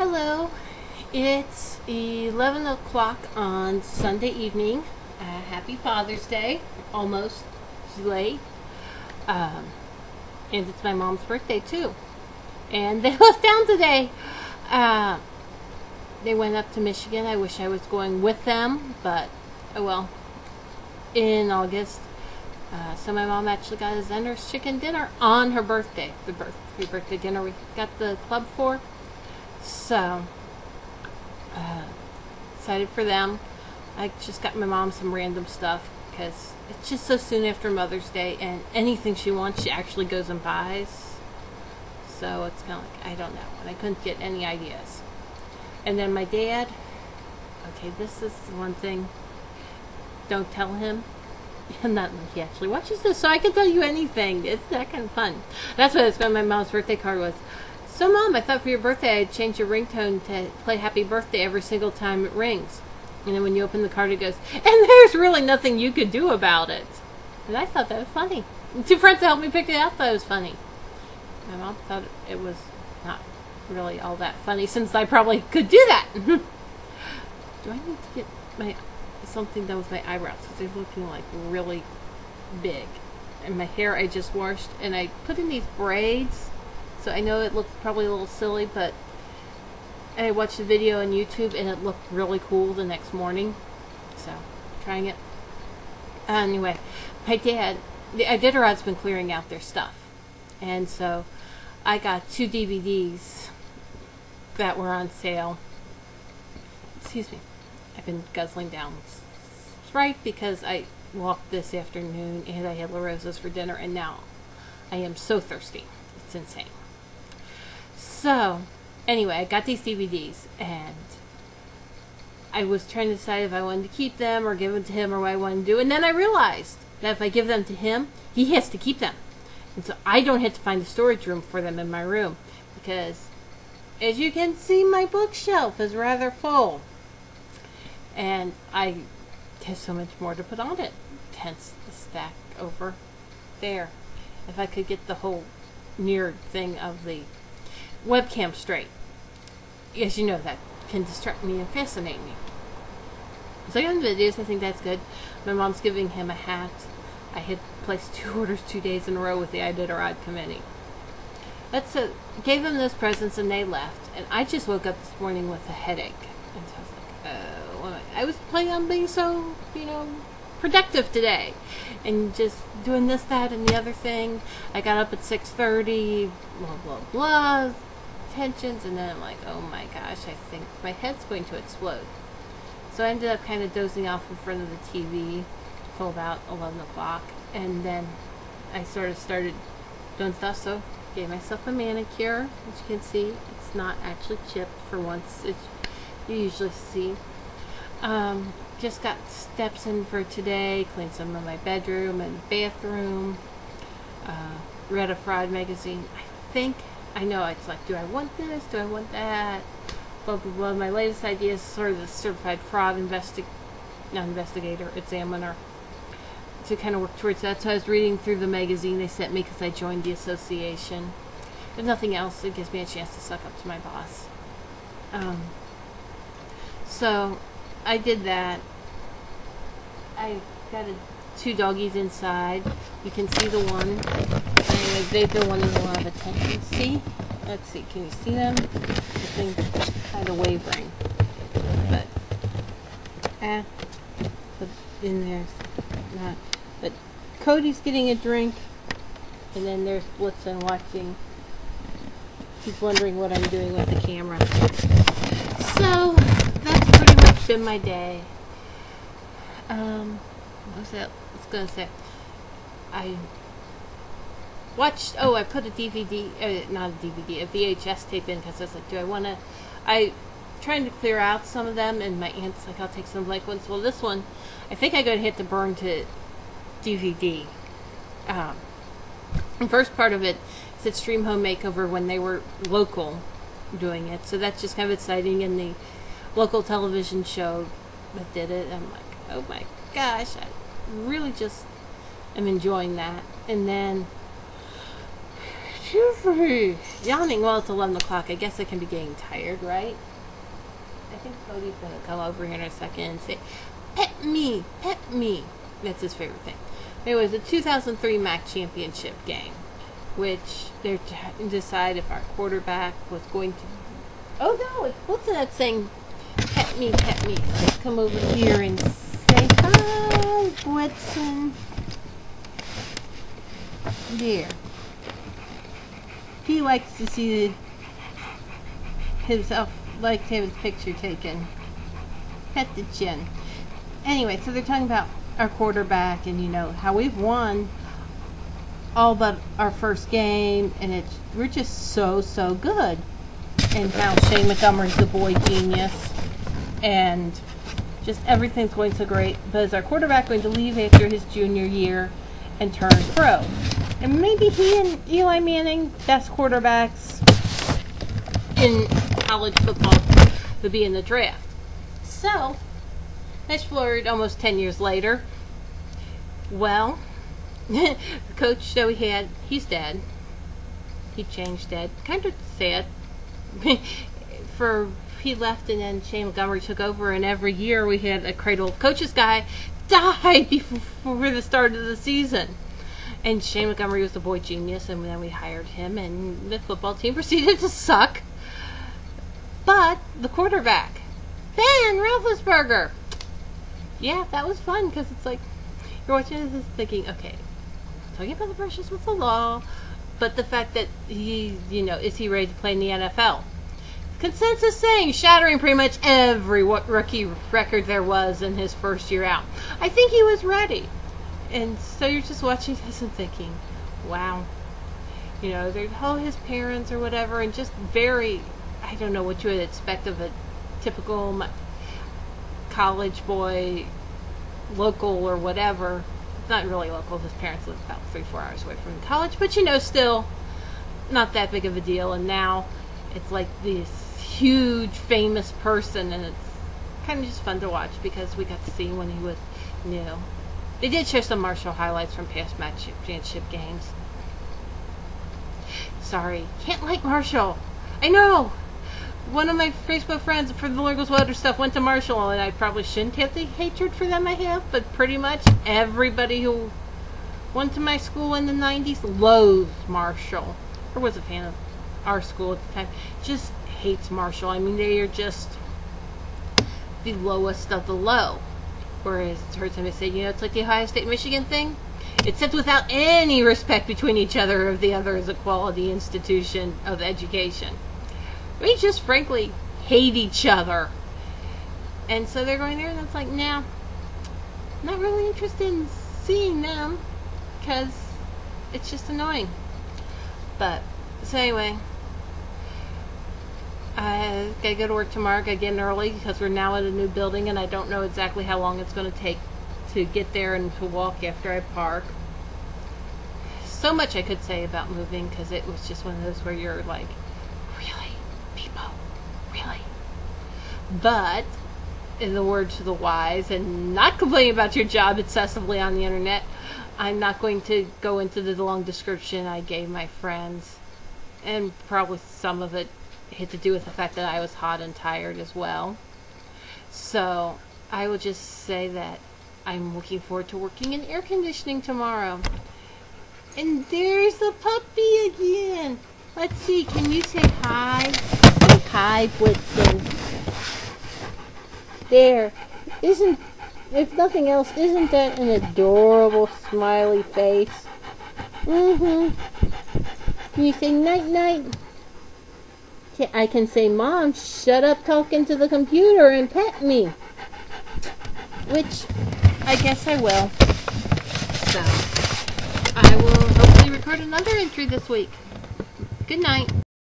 Hello, it's 11 o'clock on Sunday evening. Happy Father's Day, almost late. And it's my mom's birthday too. And they left town today. They went up to Michigan. I wish I was going with them, but oh well. In August. So my mom actually got a Zender's chicken dinner on her birthday. The birthday dinner we got the club for. So, excited for them. I just got my mom some random stuff because it's just so soon after Mother's Day, and anything she wants, she actually goes and buys. So it's kind of like, I don't know, and I couldn't get any ideas. And then my dad, okay, this is the one thing, don't tell him. And not like he actually watches this, so I can tell you anything. It's that kind of fun. That's what my mom's birthday card was. So, Mom, I thought for your birthday I'd change your ringtone to play Happy Birthday every single time it rings. And then when you open the card, it goes, and there's really nothing you could do about it. And I thought that was funny. And two friends that helped me pick it out thought it was funny. My mom thought it was not really all that funny, since I probably could do that. Do I need to get something done with my eyebrows? Because they're looking like really big. And my hair I just washed, and I put in these braids. So I know it looks probably a little silly, but I watched the video on YouTube and it looked really cool the next morning. So, trying it. Anyway, my dad, Iditarod's been clearing out their stuff. And so, I got 2 DVDs that were on sale. Excuse me. I've been guzzling down Sprite because I walked this afternoon and I had La Rosa's for dinner, and now I am so thirsty. It's insane. So, anyway, I got these DVDs, and I was trying to decide if I wanted to keep them or give them to him or what I wanted to do. And then I realized that if I give them to him, he has to keep them. And so I don't have to find a storage room for them in my room. Because, as you can see, my bookshelf is rather full. And I have so much more to put on it. Hence the stack over there. If I could get the whole mirrored thing of the webcam straight. As you know, that can distract me and fascinate me. So on the videos, I think that's good. My mom's giving him a hat. I had placed 2 orders 2 days in a row with the Iditarod committee. Gave them those presents and they left. And I just woke up this morning with a headache. And so I was like, I was planning on being so, productive today. And just doing this, that, and the other thing. I got up at 6:30, blah, blah, blah. Tensions, and then I'm like, oh my gosh, I think my head's going to explode. So I ended up kind of dozing off in front of the TV till about 11 o'clock, and then I sort of started doing stuff, so gave myself a manicure. As you can see, it's not actually chipped for once, you usually see. Just got steps in for today, cleaned some of my bedroom and bathroom, read a fraud magazine. I know, it's like, do I want this? Do I want that? Blah, blah, blah. My latest idea is sort of the certified fraud examiner, to kind of work towards that. So I was reading through the magazine they sent me because I joined the association. If nothing else, it gives me a chance to suck up to my boss. So I did that. I got 2 doggies inside. You can see the one. They've been wanting a lot of attention. See? Let's see. Can you see them? The thing's kind of wavering. But, in there's not. But Cody's getting a drink. And then there's Blitzen watching. He's wondering what I'm doing with the camera. So, that's pretty much been my day. What was that? I was going to say. I put a DVD, not a DVD, a VHS tape in because I was like, I trying to clear out some of them, and my aunt's like, I'll take some blank ones. Well, this one, I think I'm going to hit the burn to DVD. The first part of it is Extreme Home Makeover when they were local doing it, so that's just kind of exciting, and the local television show that did it, I'm like, oh my gosh, I really just am enjoying that. And then Phew. Yawning. Well, it's 11 o'clock. I guess I can be getting tired, right? I think Cody's going to come over here in a second and say, pet me, pet me. That's his favorite thing. It was a 2003 MAC championship game, which they're to decide if our quarterback was going to... Oh, no, it's Wilson that's saying, pet me, pet me. Let's come over here and say, hi, Wilson. There. He likes to see himself, like to have his picture taken. Pet the chin. Anyway, so they're talking about our quarterback and, you know, how we've won all but our first game, and we're just so good. And how Shane Montgomery's the boy genius, and just everything's going so great. But is our quarterback going to leave after his junior year and turn pro? And maybe he and Eli Manning, best quarterbacks in college football, would be in the draft. So, flash forward almost 10 years later. Well, the coach that we had, he's dead. He changed dead. Kind of sad. He left, and then Shane Montgomery took over, and every year we had a cradle coaches guy die before the start of the season. And Shane Montgomery was the boy genius, and then we hired him, and the football team proceeded to suck. But the quarterback, Ben Roethlisberger, yeah, that was fun, because it's like, you're watching this thinking, okay, talking about the brushes with the law, but the fact that he, you know, is he ready to play in the NFL? Consensus saying, shattering pretty much every rookie record there was in his first year out. I think he was ready. And so you're just watching this and thinking, wow. You know, they're his parents or whatever, and just very, I don't know what you would expect of a typical college boy, local or whatever. Not really local, his parents live about 3-4 hours away from college, but you know, still not that big of a deal. And now it's like this huge famous person, and it's kind of just fun to watch because we got to see when he was new. They did show some Marshall highlights from past MAC championship games. Sorry, can't like Marshall. I know. One of my Facebook friends for the Lurgles Weather stuff went to Marshall, and I probably shouldn't have the hatred for them I have, but pretty much everybody who went to my school in the 90s loathed Marshall, or was a fan of our school at the time, just hates Marshall. I mean, they are just the lowest of the low. Whereas I heard somebody say, you know, it's like the Ohio State-Michigan thing, except without any respect between each other, or the other as a quality institution of education. We just frankly hate each other. And so they're going there, and it's like, nah, not really interested in seeing them, because it's just annoying. But, so anyway, I gotta go to work tomorrow. Gotta get in early because we're now at a new building, and I don't know exactly how long it's going to take to get there and to walk after I park. So much I could say about moving, because it was just one of those where you're like, really, people, really. But in the words of the wise, and not complaining about your job excessively on the internet, I'm not going to go into the long description I gave my friends, and probably some of it had to do with the fact that I was hot and tired as well. So I will just say that I'm looking forward to working in air conditioning tomorrow. And there's the puppy again. Let's see, can you say hi? Say hi, Blitzen. There. Isn't, if nothing else, isn't that an adorable smiley face? Can you say night-night? I can say, Mom, shut up talking to the computer and pet me. Which, I guess I will. So, I will hopefully record another entry this week. Good night.